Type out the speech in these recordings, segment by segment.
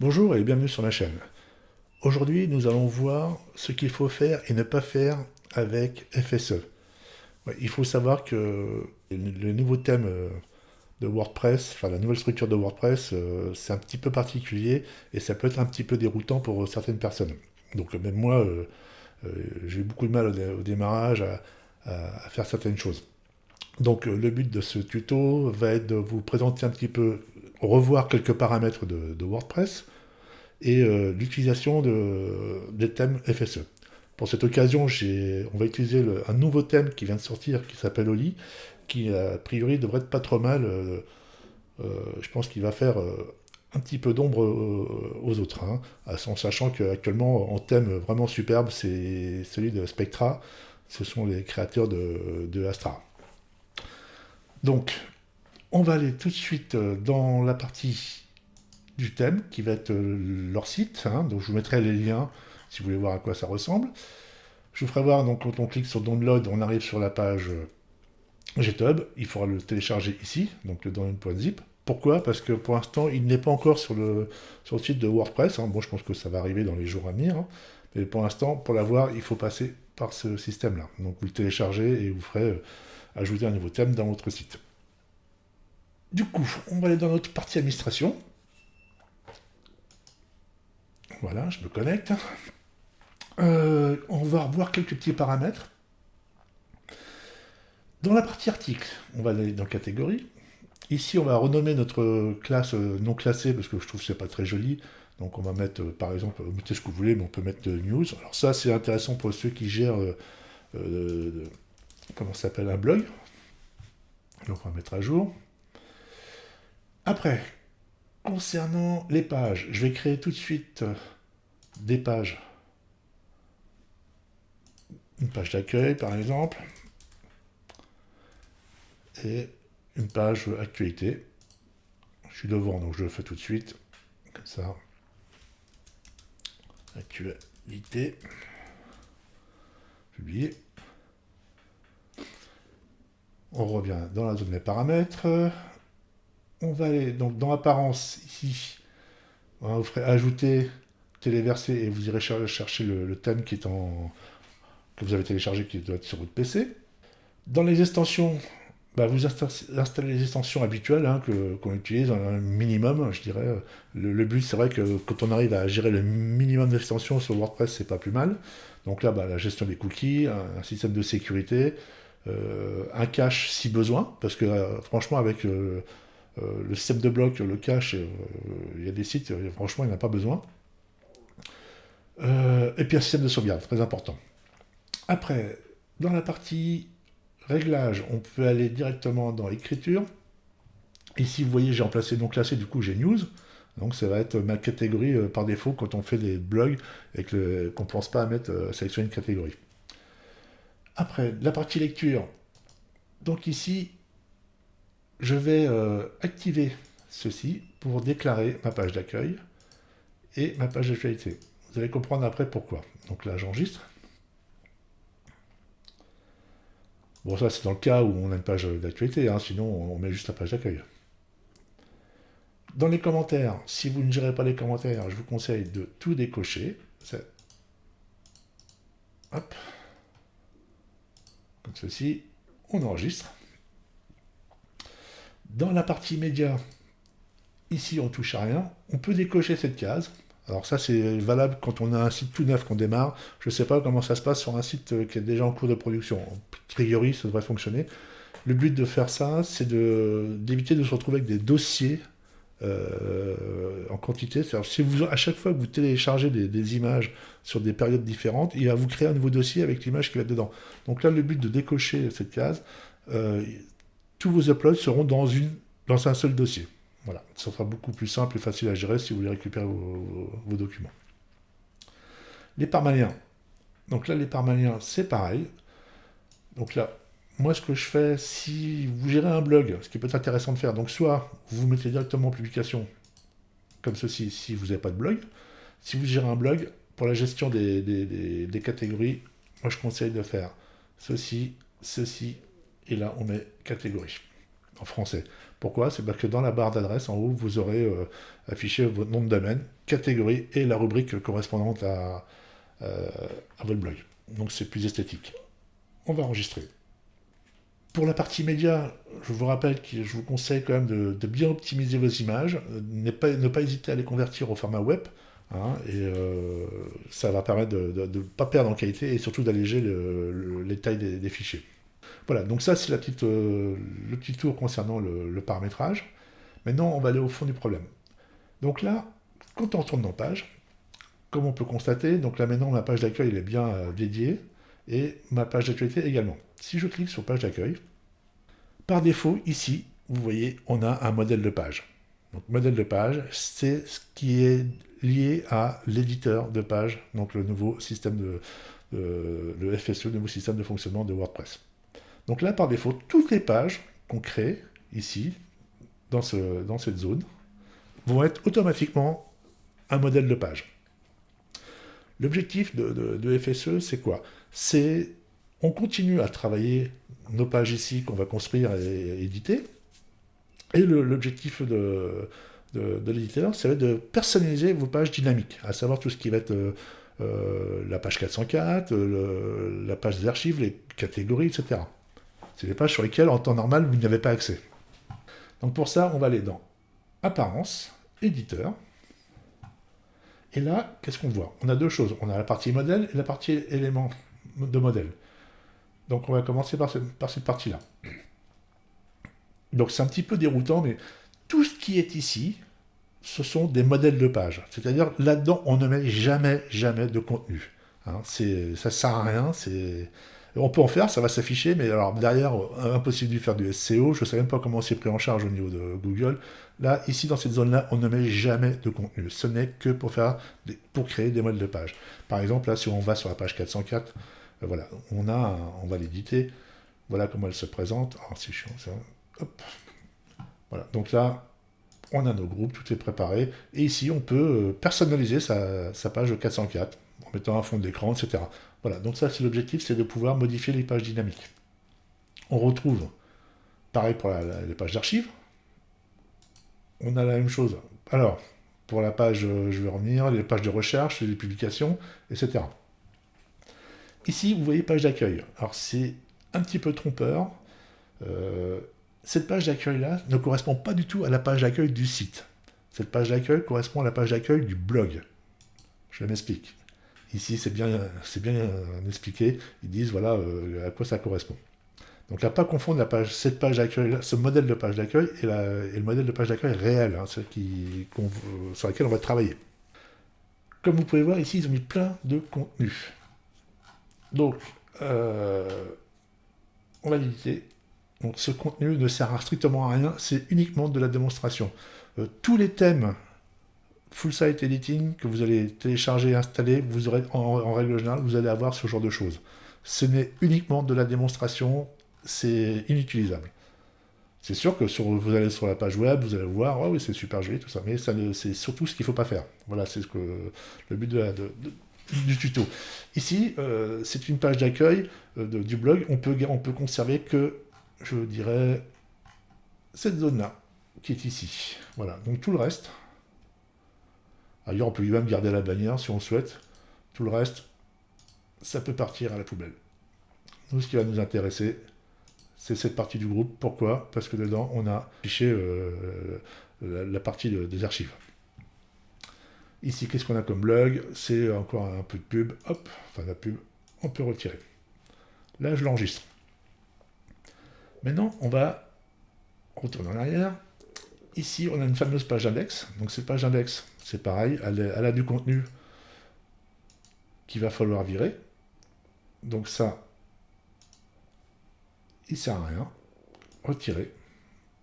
Bonjour et bienvenue sur ma chaîne. Aujourd'hui, nous allons voir ce qu'il faut faire et ne pas faire avec FSE. Ouais, il faut savoir que le nouveau thème de WordPress, enfin la nouvelle structure de WordPress, c'est un petit peu particulier et ça peut être un petit peu déroutant pour certaines personnes. Donc même moi, j'ai eu beaucoup de mal au démarrage à faire certaines choses. Donc le but de ce tuto va être de vous présenter un petit peu, revoir quelques paramètres de WordPress, et l'utilisation des thèmes FSE. Pour cette occasion, on va utiliser un nouveau thème qui vient de sortir, qui s'appelle Oli, qui a priori devrait être pas trop mal. Je pense qu'il va faire un petit peu d'ombre aux autres, hein, en sachant qu'actuellement, en thème vraiment superbe, c'est celui de Spectra. Ce sont les créateurs de Astra. Donc, on va aller tout de suite dans la partie du thème, qui va être leur site, hein, donc je vous mettrai les liens si vous voulez voir à quoi ça ressemble. Je vous ferai voir, donc quand on clique sur Download, on arrive sur la page GitHub, il faudra le télécharger ici, donc le download.zip. Pourquoi? Parce que pour l'instant, il n'est pas encore sur le site de WordPress, hein. Bon, je pense que ça va arriver dans les jours à venir, hein. Mais pour l'instant, pour l'avoir, il faut passer par ce système-là. Donc vous le téléchargez et vous ferez ajouter un nouveau thème dans votre site. Du coup, on va aller dans notre partie administration. Voilà, je me connecte. On va revoir quelques petits paramètres. Dans la partie article, on va aller dans catégorie. Ici, on va renommer notre classe non classée parce que je trouve que c'est pas très joli. Donc, on va mettre, par exemple, mettez ce que vous voulez, mais on peut mettre news. Alors, ça, c'est intéressant pour ceux qui gèrent, comment ça s'appelle, un blog. Donc, on va mettre à jour. Après, concernant les pages, je vais créer tout de suite des pages. Une page d'accueil, par exemple. Et une page actualité. Je suis devant, donc je le fais tout de suite. Comme ça. Actualité. Publier. On revient dans la zone des paramètres. On va aller donc dans apparence ici. Vous ferez ajouter, téléverser et vous irez chercher le thème qui est que vous avez téléchargé qui doit être sur votre PC. Dans les extensions, bah, vous installez les extensions habituelles, hein, qu'on utilise, un minimum, je dirais. Le but, c'est vrai que quand on arrive à gérer le minimum d'extensions sur WordPress, c'est pas plus mal. Donc là, bah, la gestion des cookies, un système de sécurité, un cache si besoin, parce que franchement, avec le système de bloc, le cache, il y a des sites, franchement, il n'y en a pas besoin. Et puis un système de sauvegarde, très important. Après, dans la partie réglage, on peut aller directement dans écriture. Ici, vous voyez, j'ai remplacé non classé, du coup, j'ai news. Donc, ça va être ma catégorie par défaut quand on fait des blogs et qu'on ne pense pas à mettre sélectionner une catégorie. Après, la partie lecture. Donc ici, je vais activer ceci pour déclarer ma page d'accueil et ma page d'actualité. Vous allez comprendre après pourquoi. Donc là, j'enregistre. Bon, ça, c'est dans le cas où on a une page d'actualité, hein, sinon on met juste la page d'accueil. Dans les commentaires, si vous ne gérez pas les commentaires, je vous conseille de tout décocher. Hop. Comme ceci, on enregistre. Dans la partie média, ici on touche à rien. On peut décocher cette case. Alors ça c'est valable quand on a un site tout neuf qu'on démarre. Je ne sais pas comment ça se passe sur un site qui est déjà en cours de production. A priori ça devrait fonctionner. Le but de faire ça, c'est d'éviter de se retrouver avec des dossiers en quantité. C'est-à-dire, si vous, à chaque fois que vous téléchargez des images sur des périodes différentes, il va vous créer un nouveau dossier avec l'image qui va être dedans. Donc là, le but de décocher cette case, tous vos uploads seront dans un seul dossier. Voilà, ça sera beaucoup plus simple et facile à gérer si vous voulez récupérer vos documents. Les parmaliens. Donc là, les parmaliens, c'est pareil. Donc là, moi, ce que je fais, si vous gérez un blog, ce qui peut être intéressant de faire, donc soit vous mettez directement en publication, comme ceci, si vous n'avez pas de blog. Si vous gérez un blog, pour la gestion des catégories, moi, je conseille de faire ceci, et là, on met catégorie. en français. Pourquoi? C'est parce que dans la barre d'adresse, en haut, vous aurez affiché votre nom de domaine, catégorie et la rubrique correspondante à votre blog. Donc c'est plus esthétique. On va enregistrer. Pour la partie média, je vous rappelle que je vous conseille quand même de bien optimiser vos images, ne pas hésiter à les convertir au format web, hein, et ça va permettre de ne pas perdre en qualité et surtout d'alléger les tailles des fichiers. Voilà, donc ça c'est le petit tour concernant le paramétrage. Maintenant on va aller au fond du problème. Donc là, quand on retourne dans page, comme on peut constater, donc là maintenant ma page d'accueil est bien dédiée, et ma page d'actualité également. Si je clique sur page d'accueil, par défaut, ici, vous voyez, on a un modèle de page. Donc, modèle de page, c'est ce qui est lié à l'éditeur de page, donc le nouveau système le FSE, le nouveau système de fonctionnement de WordPress. Donc là, par défaut, toutes les pages qu'on crée ici, dans cette zone, vont être automatiquement un modèle de page. L'objectif de FSE, c'est quoi? On continue à travailler nos pages ici qu'on va construire et éditer. Et l'objectif de l'éditeur, ça va être de personnaliser vos pages dynamiques, à savoir tout ce qui va être la page 404, la page des archives, les catégories, etc. C'est des pages sur lesquelles, en temps normal, vous n'avez pas accès. Donc pour ça, on va aller dans Apparence, Éditeur. Et là, qu'est-ce qu'on voit? On a deux choses. On a la partie modèle et la partie élément de modèle. Donc on va commencer par cette partie-là. Donc c'est un petit peu déroutant, mais tout ce qui est ici, ce sont des modèles de page. C'est-à-dire, là-dedans, on ne met jamais de contenu. Hein, ça ne sert à rien. On peut en faire, ça va s'afficher, mais alors derrière, impossible de faire du SEO. Je ne sais même pas comment c'est pris en charge au niveau de Google. Là, ici, dans cette zone-là, on ne met jamais de contenu. Ce n'est que pour créer des modèles de page. Par exemple, là, si on va sur la page 404, voilà, on va l'éditer. Voilà comment elle se présente. Oh, c'est chiant, ça. Hop. Voilà, donc là, on a nos groupes, tout est préparé. Et ici, on peut personnaliser sa page 404 en mettant un fond d'écran, etc. Voilà, donc ça, c'est l'objectif, c'est de pouvoir modifier les pages dynamiques. On retrouve, pareil pour les pages d'archives. On a la même chose. Alors, pour la page, je vais revenir, les pages de recherche, les publications, etc. Ici, vous voyez page d'accueil. Alors, c'est un petit peu trompeur. Cette page d'accueil-là ne correspond pas du tout à la page d'accueil du site. Cette page d'accueil correspond à la page d'accueil du blog. Je m'explique. Ici, c'est bien expliqué. Ils disent, voilà, à quoi ça correspond. Donc là, pas confondre cette page d'accueil, ce modèle de page d'accueil et le modèle de page d'accueil réel, hein, sur laquelle on va travailler. Comme vous pouvez voir, ici, ils ont mis plein de contenu. Donc, on va l'éditer. Donc, ce contenu ne sert strictement à rien, c'est uniquement de la démonstration. Tous les thèmes full site editing que vous allez télécharger et installer, vous aurez en règle générale, vous allez avoir ce genre de choses. Ce n'est uniquement de la démonstration, c'est inutilisable. C'est sûr que vous allez sur la page web, vous allez voir, oh oui, c'est super joli, tout ça, mais c'est surtout ce qu'il ne faut pas faire. Voilà, c'est le but du tuto. Ici, c'est une page d'accueil du blog. On peut conserver que, je dirais, cette zone-là, qui est ici. Voilà, donc tout le reste. Ailleurs, on peut même garder la bannière si on le souhaite. Tout le reste, ça peut partir à la poubelle. Nous, ce qui va nous intéresser, c'est cette partie du groupe. Pourquoi? Parce que dedans, on a affiché la partie des archives. Ici, qu'est-ce qu'on a comme blog? C'est encore un peu de pub. Hop, enfin la pub, on peut retirer. Là, je l'enregistre. Maintenant, on va retourner en arrière. Ici, on a une fameuse page index. Donc, cette page index, c'est pareil, elle a du contenu qu'il va falloir virer. Donc ça, il ne sert à rien. Retirer.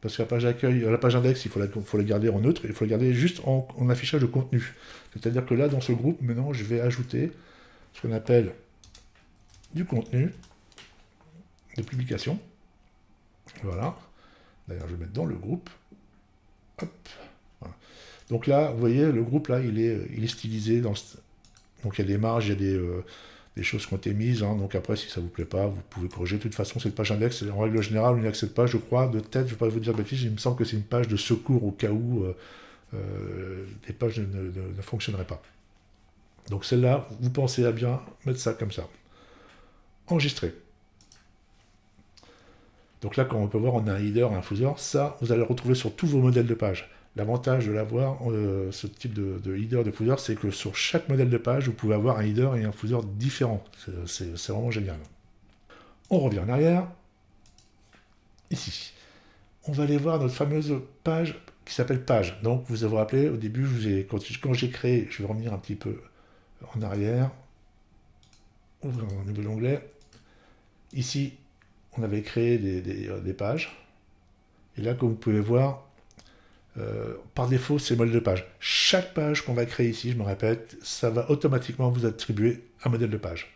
Parce que la page d'accueil, la page index, il faut la garder en neutre, il faut la garder juste en affichage de contenu. C'est-à-dire que là, dans ce groupe, maintenant, je vais ajouter ce qu'on appelle du contenu de publication. Voilà. D'ailleurs, je vais mettre dans le groupe. Hop. Voilà. Donc là, vous voyez, le groupe, là, il est stylisé. Donc il y a des marges, il y a des choses qui ont été mises. Hein. Donc après, si ça ne vous plaît pas, vous pouvez corriger. De toute façon, cette page index, en règle générale, on n'y accède pas, je crois, de tête, je ne vais pas vous dire de bêtises, il me semble que c'est une page de secours au cas où les pages ne fonctionneraient pas. Donc celle-là, vous pensez à bien mettre ça comme ça. Enregistrer. Donc là, comme on peut voir, on a un header, un footer. Ça, vous allez le retrouver sur tous vos modèles de page. L'avantage de l'avoir, ce type de header, de footer, c'est que sur chaque modèle de page, vous pouvez avoir un header et un footer différents. C'est vraiment génial. On revient en arrière. Ici. On va aller voir notre fameuse page qui s'appelle page. Donc, vous vous rappelé, au début, quand j'ai créé, je vais revenir un petit peu en arrière. Ouvrir un nouvel onglet. Ici, on avait créé des pages. Et là, comme vous pouvez voir, par défaut, c'est le modèle de page. Chaque page qu'on va créer ici, je me répète, ça va automatiquement vous attribuer un modèle de page.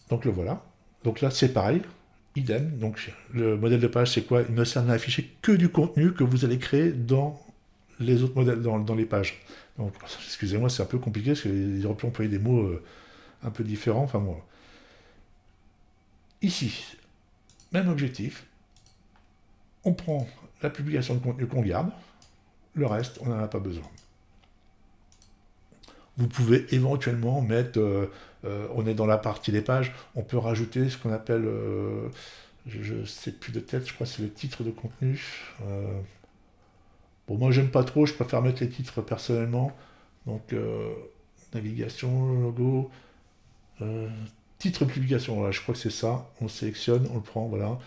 Donc le voilà. Donc là, c'est pareil. Idem. Donc le modèle de page, c'est quoi? Il ne sert à afficher que du contenu que vous allez créer dans les autres modèles, dans les pages. Donc, excusez-moi, c'est un peu compliqué parce qu'ils auraient pu employer des mots un peu différents. Enfin, moi. Ici, même objectif. On prend la publication de contenu qu'on garde. Le reste, on n'en a pas besoin. Vous pouvez éventuellement mettre, on est dans la partie des pages, on peut rajouter ce qu'on appelle, je ne sais plus de tête, je crois que c'est le titre de contenu. Bon, moi j'aime pas trop, je préfère mettre les titres personnellement. Donc, navigation, logo, titre publication, voilà, je crois que c'est ça. On sélectionne, on le prend, voilà.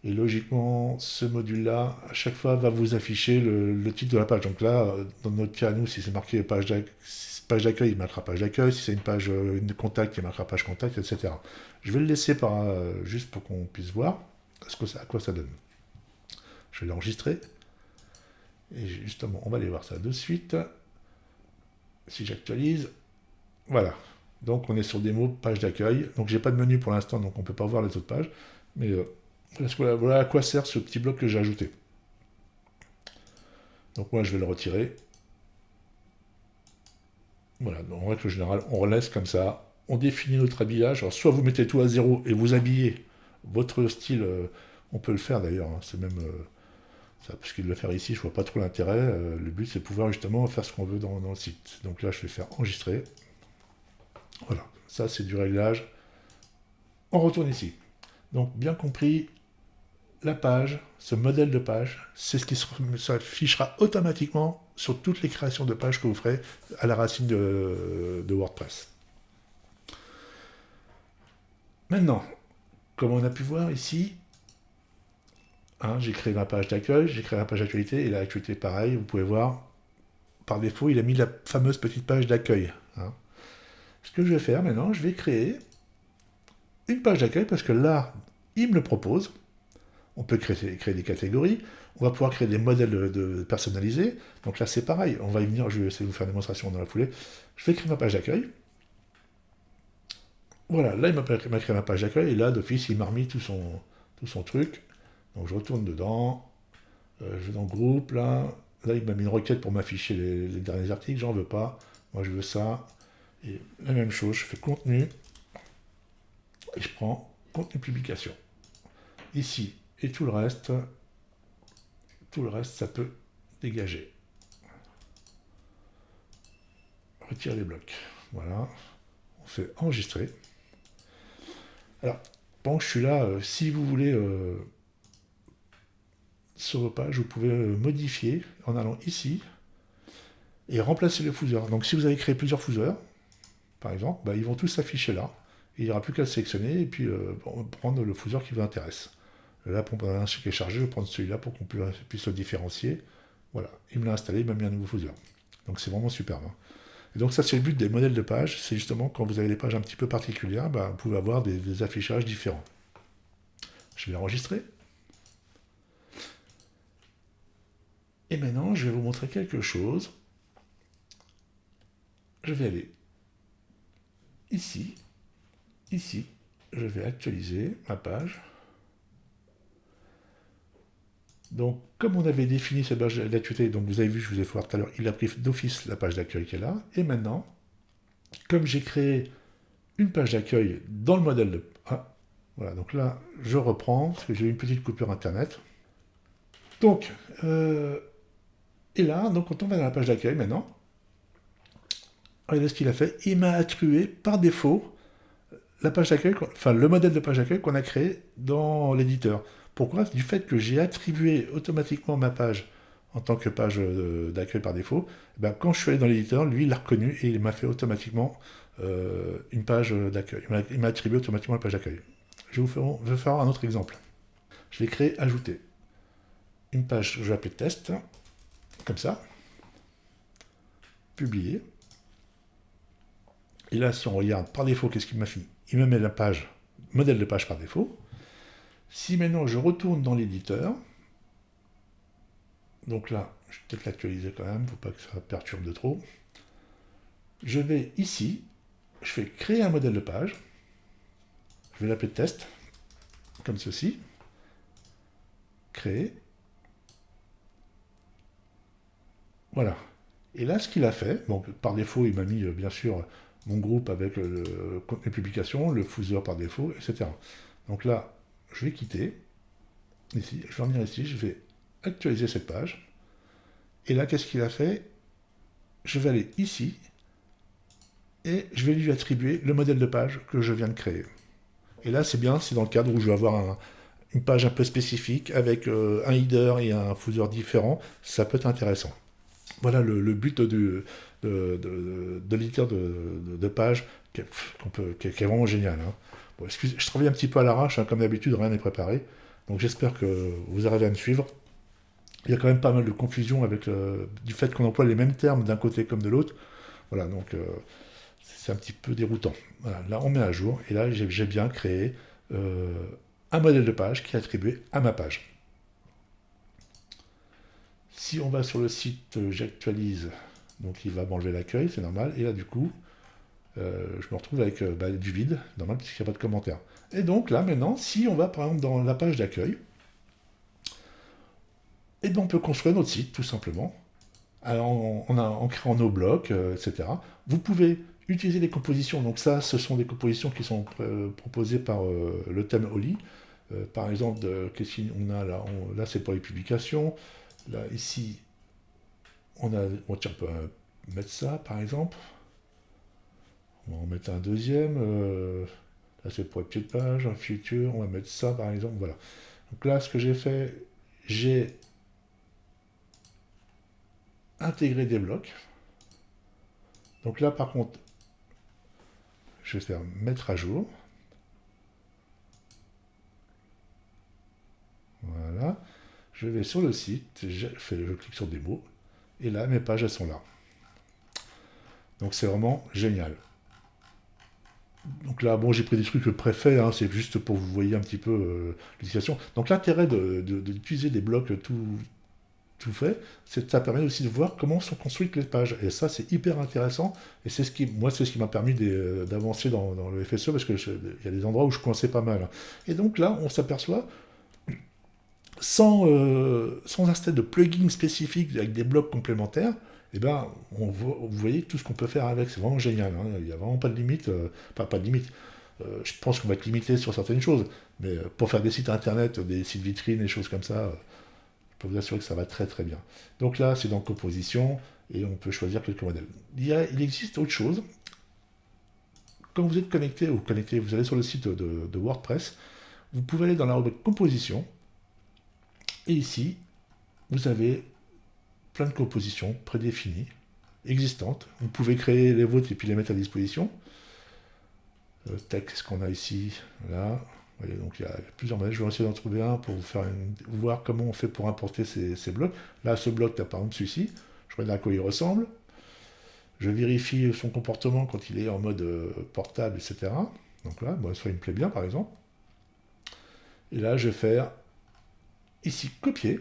Et logiquement, ce module-là, à chaque fois, va vous afficher le titre de la page. Donc là, dans notre cas, nous, si c'est marqué page d'accueil, il marquera page d'accueil. Si c'est une page de contact, il marquera page contact, etc. Je vais le laisser juste pour qu'on puisse voir à quoi ça donne. Je vais l'enregistrer. Et justement, on va aller voir ça de suite. Si j'actualise, voilà. Donc on est sur démo page d'accueil. Donc j'ai pas de menu pour l'instant, donc on peut pas voir les autres pages. Mais voilà à quoi sert ce petit bloc que j'ai ajouté. Donc moi je vais le retirer. Voilà, donc en règle générale, on laisse comme ça. On définit notre habillage. Alors soit vous mettez tout à zéro et vous habillez votre style. On peut le faire d'ailleurs. Hein, c'est même ça, parce qu'il le faire ici, je vois pas trop l'intérêt. Le but c'est de pouvoir justement faire ce qu'on veut dans le site. Donc là je vais faire enregistrer. Voilà, ça c'est du réglage. On retourne ici. Donc bien compris, la page, ce modèle de page, c'est ce qui s'affichera automatiquement sur toutes les créations de pages que vous ferez à la racine de WordPress. Maintenant, comme on a pu voir ici, hein, j'ai créé ma page d'accueil, j'ai créé ma page d'actualité, et l'actualité pareil, vous pouvez voir, par défaut, il a mis la fameuse petite page d'accueil. Hein. Ce que je vais faire maintenant, je vais créer une page d'accueil, parce que là, il me le propose. On peut créer des catégories, on va pouvoir créer des modèles personnalisés. Donc là, c'est pareil, on va y venir, je vais essayer de vous faire une démonstration dans la foulée. Je vais créer ma page d'accueil. Voilà, là, il m'a créé ma page d'accueil, et là, d'office, il m'a remis tout son truc. Donc je retourne dedans, je vais dans le groupe, là il m'a mis une requête pour m'afficher les derniers articles, j'en veux pas. Moi, je veux ça. Et la même chose, je fais contenu, et je prends contenu publication. Ici, et tout le reste, ça peut dégager. Retirer les blocs. Voilà. On fait enregistrer. Alors, pendant que je suis là, si vous voulez, sur vos pages, vous pouvez modifier en allant ici et remplacer le footer. Donc, si vous avez créé plusieurs footers, par exemple, bah, ils vont tous s'afficher là. Il n'y aura plus qu'à le sélectionner et puis prendre le footer qui vous intéresse. Là, pour un qui est chargé, je vais prendre celui-là pour qu'on puisse le différencier. Voilà, il me l'a installé, il m'a mis un nouveau footer. Donc c'est vraiment superbe. Hein. Et donc ça, c'est le but des modèles de pages. C'est justement quand vous avez des pages un petit peu particulières, bah, vous pouvez avoir des affichages différents. Je vais enregistrer. Et maintenant, je vais vous montrer quelque chose. Je vais aller ici. Je vais actualiser ma page. Donc, comme on avait défini cette page d'actualité, donc vous avez vu, je vous ai fait voir tout à l'heure, il a pris d'office la page d'accueil qui est là. Et maintenant, comme j'ai créé une page d'accueil dans le modèle de... Ah, voilà, donc là, je reprends, parce que j'ai eu une petite coupure Internet. Donc, et là, donc quand on va dans la page d'accueil maintenant, regardez ce qu'il a fait. Il m'a attribué par défaut la page d'accueil, enfin le modèle de page d'accueil qu'on a créé dans l'éditeur. Pourquoi? Du fait que j'ai attribué automatiquement ma page en tant que page d'accueil par défaut, eh ben, quand je suis allé dans l'éditeur, lui il l'a reconnu et il m'a fait automatiquement une page d'accueil. Il m'a attribué automatiquement la page d'accueil. Je vais faire un autre exemple. Je vais créer ajouter une page que je vais appeler test, comme ça, publier. Et là, si on regarde par défaut, qu'est-ce qu'il m'a fait? Il me met la page, modèle de page par défaut. Si maintenant je retourne dans l'éditeur, donc là, je vais peut-être l'actualiser quand même, il ne faut pas que ça perturbe de trop. Je vais ici, je vais créer un modèle de page. Je vais l'appeler test, comme ceci. Créer. Voilà. Et là, ce qu'il a fait, donc par défaut, il m'a mis bien sûr mon groupe avec le contenu publication, le footer par défaut, etc. Donc là, je vais quitter. Ici, je vais revenir ici, je vais actualiser cette page. Et là, qu'est-ce qu'il a fait? Je vais aller ici et je vais lui attribuer le modèle de page que je viens de créer. Et là, c'est bien, c'est dans le cadre où je vais avoir une page un peu spécifique avec un header et un footer différent. Ça peut être intéressant. Voilà le but de l'éditeur de page qui est vraiment génial. Hein. Bon, excusez, je travaille un petit peu à l'arrache, hein, comme d'habitude, rien n'est préparé. Donc j'espère que vous arrivez à me suivre. Il y a quand même pas mal de confusion avec du fait qu'on emploie les mêmes termes d'un côté comme de l'autre. Voilà, donc c'est un petit peu déroutant. Voilà, là, on met à jour, et là, j'ai bien créé un modèle de page qui est attribué à ma page. Si on va sur le site, j'actualise, donc il va m'enlever l'accueil, c'est normal, et là, du coup, je me retrouve avec du vide, normal, puisqu'il n'y a pas de commentaire. Et donc, là, maintenant, si on va, par exemple, dans la page d'accueil, et bien, on peut construire notre site, tout simplement. Alors, en créant nos blocs, etc. Vous pouvez utiliser des compositions. Donc ça, ce sont des compositions qui sont proposées par le thème Oli. Par exemple, qu'est-ce qu'on a là? Là, c'est pour les publications. Là, ici, tiens, on peut mettre ça, par exemple. On va en mettre un deuxième. Là, c'est pour les petites pages. Un futur, on va mettre ça, par exemple. Voilà. Donc là, ce que j'ai fait, j'ai intégré des blocs. Donc là, par contre, je vais faire mettre à jour. Voilà. Je vais sur le site, je clique sur démo, et là, mes pages, elles sont là. Donc c'est vraiment génial. Donc là, bon, j'ai pris des trucs préfaits, hein, c'est juste pour que vous voyez un petit peu l'utilisation. Donc l'intérêt d'utiliser des blocs tout fait, c'est que ça permet aussi de voir comment sont construites les pages. Et ça, c'est hyper intéressant. Et c'est ce qui m'a permis d'avancer dans le FSE, parce qu'il y a des endroits où je coinçais pas mal. Et donc là, on s'aperçoit, sans installer de plugin spécifique avec des blocs complémentaires, eh ben, vous voyez tout ce qu'on peut faire avec. C'est vraiment génial. Hein. Il n'y a vraiment pas de limite. Pas de limite. Je pense qu'on va être limité sur certaines choses. Mais pour faire des sites internet, des sites vitrines, des choses comme ça, je peux vous assurer que ça va très très bien. Donc là, c'est dans composition et on peut choisir quelques modèles. Il existe autre chose. Quand vous êtes connecté, vous allez sur le site de WordPress, vous pouvez aller dans la rubrique composition. Et ici, vous avez plein de compositions prédéfinies, existantes. Vous pouvez créer les vôtres et puis les mettre à disposition. Texte qu'on a ici, là. Vous voyez, donc il y a plusieurs modèles. Je vais essayer d'en trouver un pour vous voir comment on fait pour importer ces blocs. Là, ce bloc, là, par exemple, celui-ci, je regarde à quoi il ressemble. Je vérifie son comportement quand il est en mode portable, etc. Donc là, bon, soit il me plaît bien, par exemple. Et là, je vais faire ici copier.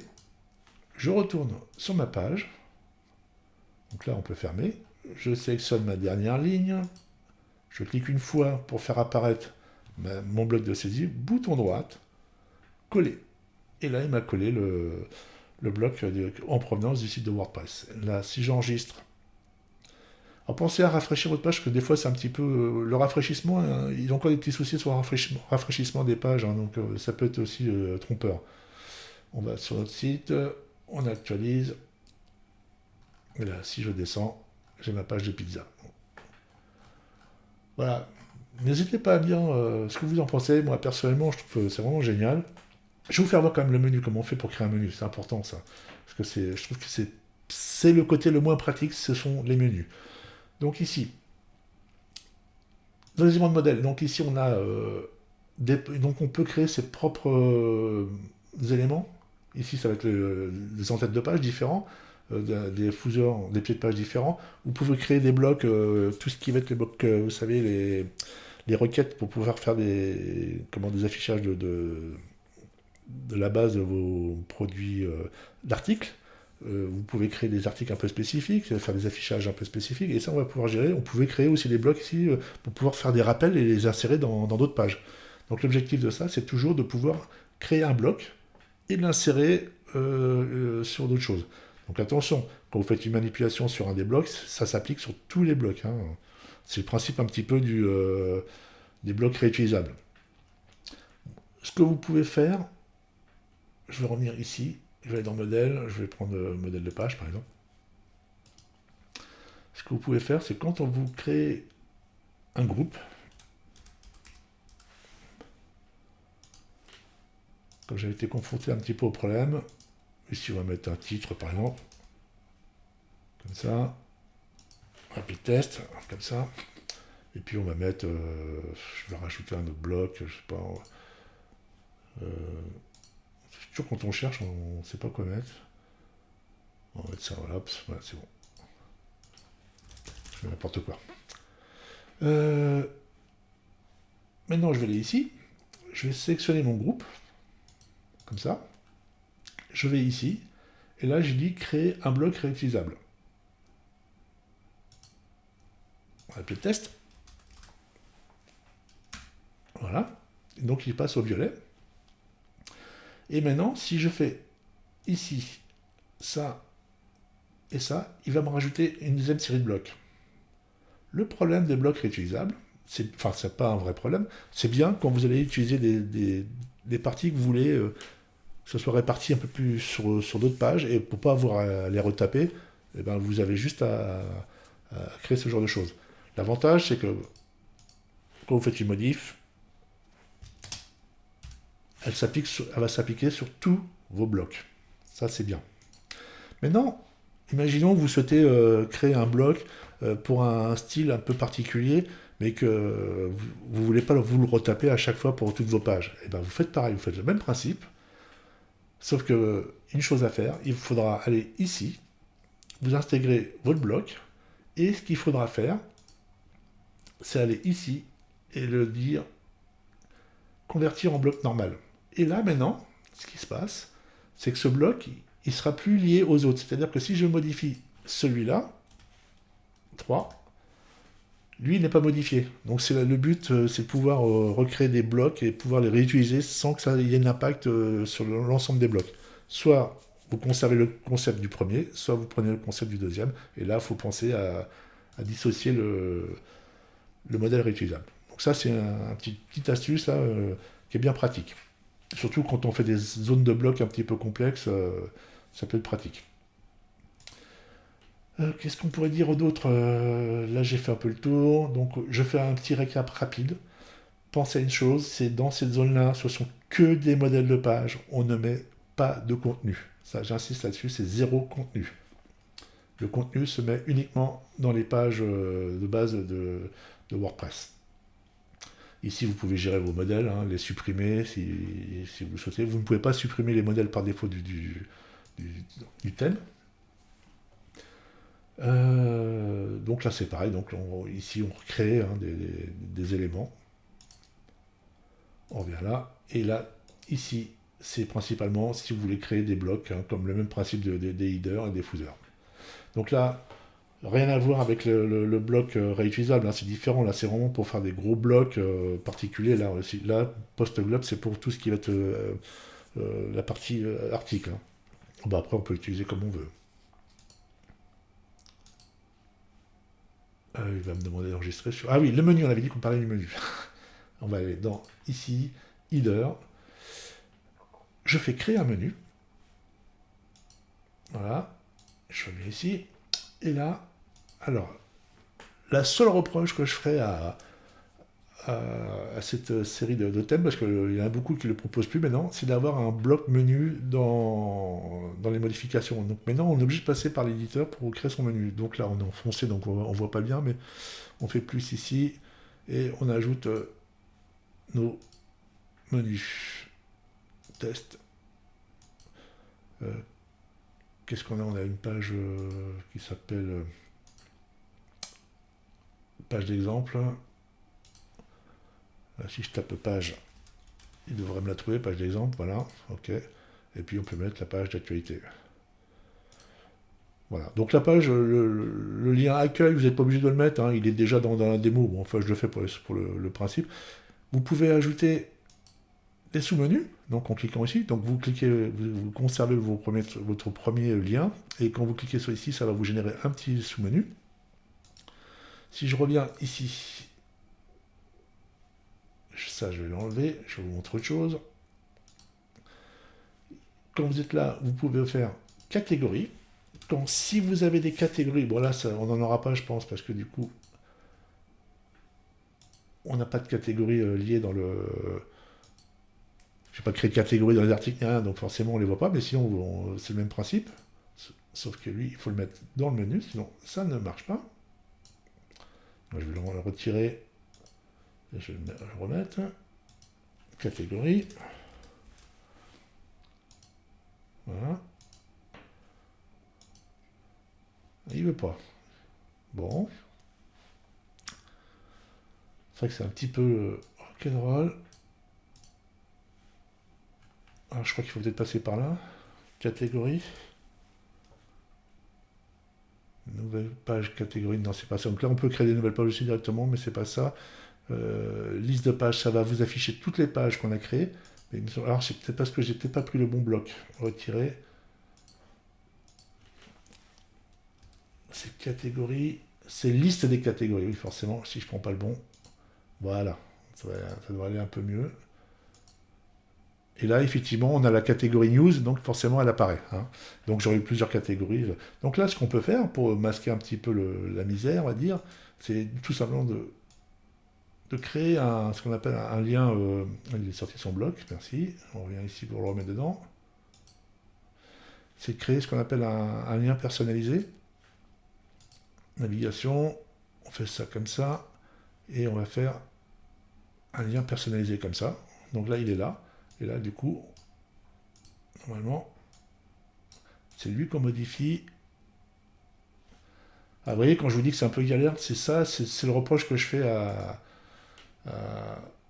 Je retourne sur ma page. Donc là, on peut fermer. Je sélectionne ma dernière ligne. Je clique une fois pour faire apparaître mon bloc de saisie. Bouton droite. Coller. Et là, il m'a collé le bloc en provenance du site de WordPress. Là, si j'enregistre, alors pensez à rafraîchir votre page, parce que des fois c'est un petit peu... le rafraîchissement, hein, il y a encore des petits soucis sur le rafraîchissement des pages, hein, donc ça peut être aussi trompeur. On va sur notre site, on actualise. Et là, si je descends, j'ai ma page de pizza. Voilà. N'hésitez pas à me dire ce que vous en pensez. Moi, personnellement, je trouve que c'est vraiment génial. Je vais vous faire voir quand même le menu, comment on fait pour créer un menu. C'est important, ça. Parce que je trouve que c'est le côté le moins pratique, ce sont les menus. Donc ici, dans les éléments de modèle, donc ici on a donc on peut créer ses propres éléments. Ici ça va être des entêtes de pages différents, des fouseurs, des pieds de page différents. Vous pouvez créer des blocs, tout ce qui va être les blocs, vous savez, les requêtes pour pouvoir faire des affichages de la base de vos produits d'articles. Vous pouvez créer des articles un peu spécifiques, faire des affichages un peu spécifiques, et ça on va pouvoir gérer. On pouvait créer aussi des blocs ici pour pouvoir faire des rappels et les insérer dans d'autres pages. Donc l'objectif de ça, c'est toujours de pouvoir créer un bloc et de l'insérer sur d'autres choses. Donc attention, quand vous faites une manipulation sur un des blocs, ça s'applique sur tous les blocs, hein. C'est le principe un petit peu des blocs réutilisables. Ce que vous pouvez faire, je vais revenir ici, je vais aller dans modèle, je vais prendre modèle de page par exemple. Ce que vous pouvez faire, c'est quand on vous crée un groupe, comme j'avais été confronté un petit peu au problème, ici on va mettre un titre par exemple, comme ça, rapid test, comme ça, et puis on va mettre, je vais rajouter un autre bloc, je sais pas, c'est toujours quand on cherche, on ne sait pas quoi mettre. On va mettre ça, voilà, c'est bon. Je fais n'importe quoi. Maintenant, je vais aller ici. Je vais sélectionner mon groupe. Comme ça. Je vais ici. Et là, j'ai dit créer un bloc réutilisable. On va appeler test. Voilà. Et donc, il passe au violet. Et maintenant, si je fais ici ça et ça, il va me rajouter une deuxième série de blocs. Le problème des blocs réutilisables, c'est pas un vrai problème, c'est bien quand vous allez utiliser des parties que vous voulez que ce soit réparti un peu plus sur d'autres pages, et pour pas avoir à les retaper, eh ben, vous avez juste à créer ce genre de choses. L'avantage, c'est que quand vous faites une modif, elle va s'appliquer sur tous vos blocs. Ça, c'est bien. Maintenant, imaginons que vous souhaitez créer un bloc pour un style un peu particulier, mais que vous ne voulez pas vous le retaper à chaque fois pour toutes vos pages. Et ben vous faites pareil, vous faites le même principe, sauf que une chose à faire, il faudra aller ici, vous intégrez votre bloc, et ce qu'il faudra faire, c'est aller ici et le dire convertir en bloc normal. Et là maintenant, ce qui se passe, c'est que ce bloc, il sera plus lié aux autres. C'est-à-dire que si je modifie celui-là, 3, lui n'est pas modifié. Donc le but, c'est de pouvoir recréer des blocs et pouvoir les réutiliser sans que ça ait un impact sur l'ensemble des blocs. Soit vous conservez le concept du premier, soit vous prenez le concept du deuxième. Et là, il faut penser à dissocier le modèle réutilisable. Donc ça, c'est un petite astuce là, qui est bien pratique. Surtout quand on fait des zones de blocs un petit peu complexes, ça peut être pratique. Qu'est-ce qu'on pourrait dire d'autre? Là, j'ai fait un peu le tour. Donc, je fais un petit récap rapide. Pensez à une chose, c'est dans cette zone-là, ce sont que des modèles de page. On ne met pas de contenu. Ça, j'insiste là-dessus, c'est zéro contenu. Le contenu se met uniquement dans les pages de base de WordPress. Ici, vous pouvez gérer vos modèles, hein, les supprimer si vous souhaitez. Vous ne pouvez pas supprimer les modèles par défaut du thème. Donc là, c'est pareil. Donc ici, on recrée des éléments. On revient là. Et là, ici, c'est principalement si vous voulez créer des blocs, hein, comme le même principe des headers et des footers. Donc là, rien à voir avec le bloc réutilisable, hein, c'est différent. Là, c'est vraiment pour faire des gros blocs particuliers. Là, post-globe, c'est pour tout ce qui va être la partie article. Hein. Bah, après, on peut l'utiliser comme on veut. Il va me demander d'enregistrer sur... Ah oui, le menu, on avait dit qu'on parlait du menu. On va aller dans ici, Header. Je fais créer un menu. Voilà. Je mets ici. Et là, alors, la seule reproche que je ferai à cette série de thèmes, parce qu'il y en a beaucoup qui ne le proposent plus maintenant, c'est d'avoir un bloc menu dans les modifications. Donc maintenant, on est obligé de passer par l'éditeur pour créer son menu. Donc là, on est en foncé, donc on ne voit pas bien, mais on fait plus ici, et on ajoute nos menus. Test. Qu'est-ce qu'on a? On a une page qui s'appelle page d'exemple. Si je tape page, il devrait me la trouver, page d'exemple, voilà, ok. Et puis on peut mettre la page d'actualité. Voilà, donc la page, le lien accueil, vous n'êtes pas obligé de le mettre, hein, il est déjà dans la démo, bon, enfin je le fais pour le principe. Vous pouvez ajouter des sous-menus, donc en cliquant ici, donc vous cliquez, vous conservez votre premier lien, et quand vous cliquez sur ici, ça va vous générer un petit sous-menu. Si je reviens ici, ça je vais l'enlever, je vais vous montrer autre chose. Quand vous êtes là, vous pouvez faire catégorie. Si vous avez des catégories, bon là on n'en aura pas je pense, parce que du coup, on n'a pas de catégorie liée dans le... Je n'ai pas créé de catégorie dans les articles, donc forcément on ne les voit pas, mais sinon c'est le même principe. Sauf que lui, il faut le mettre dans le menu, sinon ça ne marche pas. Moi, je vais le retirer. Je vais le remettre. Catégorie. Voilà. Il veut pas. Bon. C'est vrai que c'est un petit peu rock'n'roll. Alors je crois qu'il faut peut-être passer par là. Catégorie. Nouvelle page catégorie. Non, c'est pas ça. Donc là, on peut créer des nouvelles pages aussi directement, mais c'est pas ça. Liste de pages, ça va vous afficher toutes les pages qu'on a créées. Alors c'est peut-être parce que j'ai peut-être pas pris le bon bloc. Retirer. C'est catégorie. C'est liste des catégories. Oui, forcément, si je prends pas le bon. Voilà. Ça devrait aller un peu mieux. Et là, effectivement, on a la catégorie news, donc forcément, elle apparaît. Hein. Donc j'aurai plusieurs catégories. Donc là, ce qu'on peut faire pour masquer un petit peu la misère, on va dire, c'est tout simplement de créer ce qu'on appelle un lien. Il est sorti son bloc, merci. On revient ici pour le remettre dedans. C'est de créer ce qu'on appelle un lien personnalisé. Navigation, on fait ça comme ça. Et on va faire un lien personnalisé comme ça. Donc là, il est là. Et là, du coup, normalement, c'est lui qu'on modifie. Ah, vous voyez, quand je vous dis que c'est un peu galère, c'est ça, c'est le reproche que je fais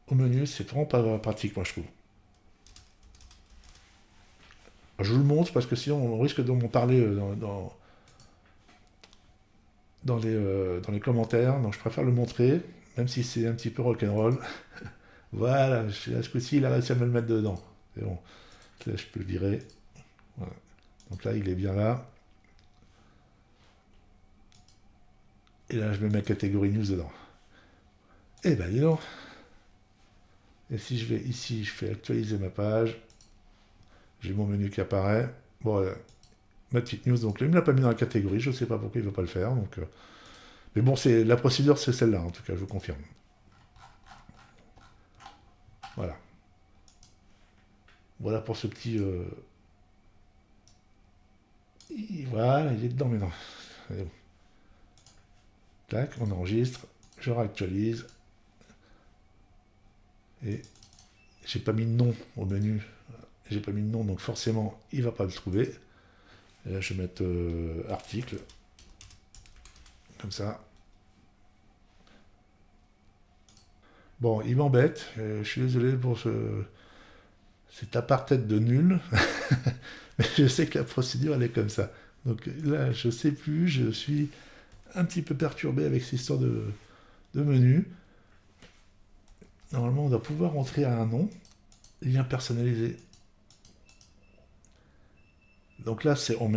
au menu. C'est vraiment pas pratique, moi, je trouve. Je vous le montre parce que sinon, on risque de m'en parler dans les commentaires. Donc, je préfère le montrer, même si c'est un petit peu rock'n'roll. Voilà, là, ce coup-ci, il a réussi à me le mettre dedans. C'est bon. Là, je peux le virer. Voilà. Donc là, il est bien là. Et là, je mets ma catégorie news dedans. Eh ben, dis donc. Et si je vais ici, je fais actualiser ma page. J'ai mon menu qui apparaît. Bon, ma petite news, donc il ne me l'a pas mis dans la catégorie. Je ne sais pas pourquoi il ne veut pas le faire. Donc, mais bon, la procédure, c'est celle-là, en tout cas, je vous confirme. Voilà. Voilà pour ce petit... Voilà, il est dedans maintenant. Bon. Tac, on enregistre, je réactualise. Et j'ai pas mis de nom au menu. J'ai pas mis de nom, donc forcément, il va pas le trouver. Et là, je vais mettre article. Comme ça. Bon, il m'embête. Je suis désolé pour cet apartheid de nul. Mais je sais que la procédure, elle est comme ça. Donc là, je sais plus. Je suis un petit peu perturbé avec cette histoire de menu. Normalement, on doit pouvoir entrer à un nom. Lien personnalisé. Donc là, on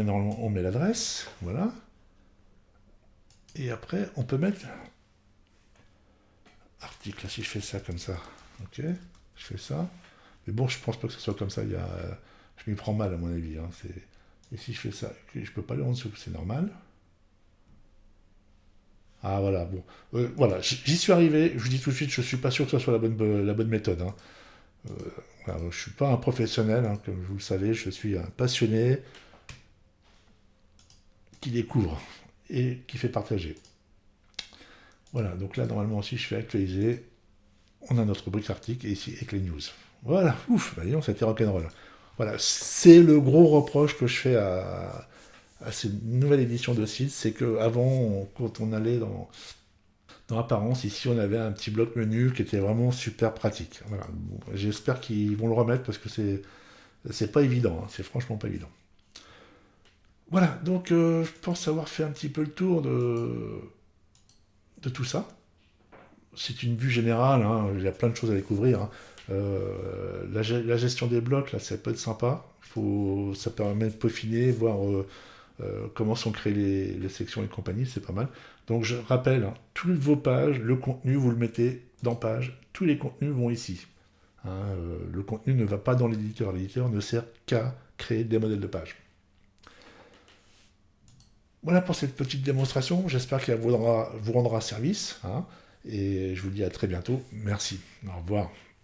met l'adresse, voilà. Et après, on peut mettre article. Si je fais ça comme ça, ok, je fais ça. Mais bon, je pense pas que ce soit comme ça. Je m'y prends mal à mon avis. Hein. Et si je fais ça, je peux pas aller en dessous, c'est normal. Ah voilà, bon. Voilà, j'y suis arrivé. Je vous dis tout de suite, je suis pas sûr que ce soit la bonne méthode. Hein. Euh, voilà, je suis pas un professionnel, hein, comme vous le savez. Je suis un passionné qui découvre et qui fait partager. Voilà, donc là, normalement, si je fais actualiser, on a notre rubrique article et ici, avec les news. Voilà, ouf, bah, disons, c'était rock'n'roll. Voilà, c'est le gros reproche que je fais à cette nouvelle édition de site, c'est qu'avant, quand on allait dans Apparence, ici, on avait un petit bloc menu qui était vraiment super pratique. Voilà, bon, j'espère qu'ils vont le remettre parce que c'est pas évident, hein, c'est franchement pas évident. Voilà, donc je pense avoir fait un petit peu le tour de tout ça. C'est une vue générale, hein, il y a plein de choses à découvrir. Hein. La gestion des blocs, là, ça peut être sympa. Ça permet de peaufiner, voir comment sont créées les sections et compagnie, c'est pas mal. Donc je rappelle, hein, toutes vos pages, le contenu, vous le mettez dans page. Tous les contenus vont ici. Hein, le contenu ne va pas dans l'éditeur. L'éditeur ne sert qu'à créer des modèles de pages. Voilà pour cette petite démonstration. J'espère qu'elle vous rendra service. Hein, et je vous dis à très bientôt. Merci. Au revoir.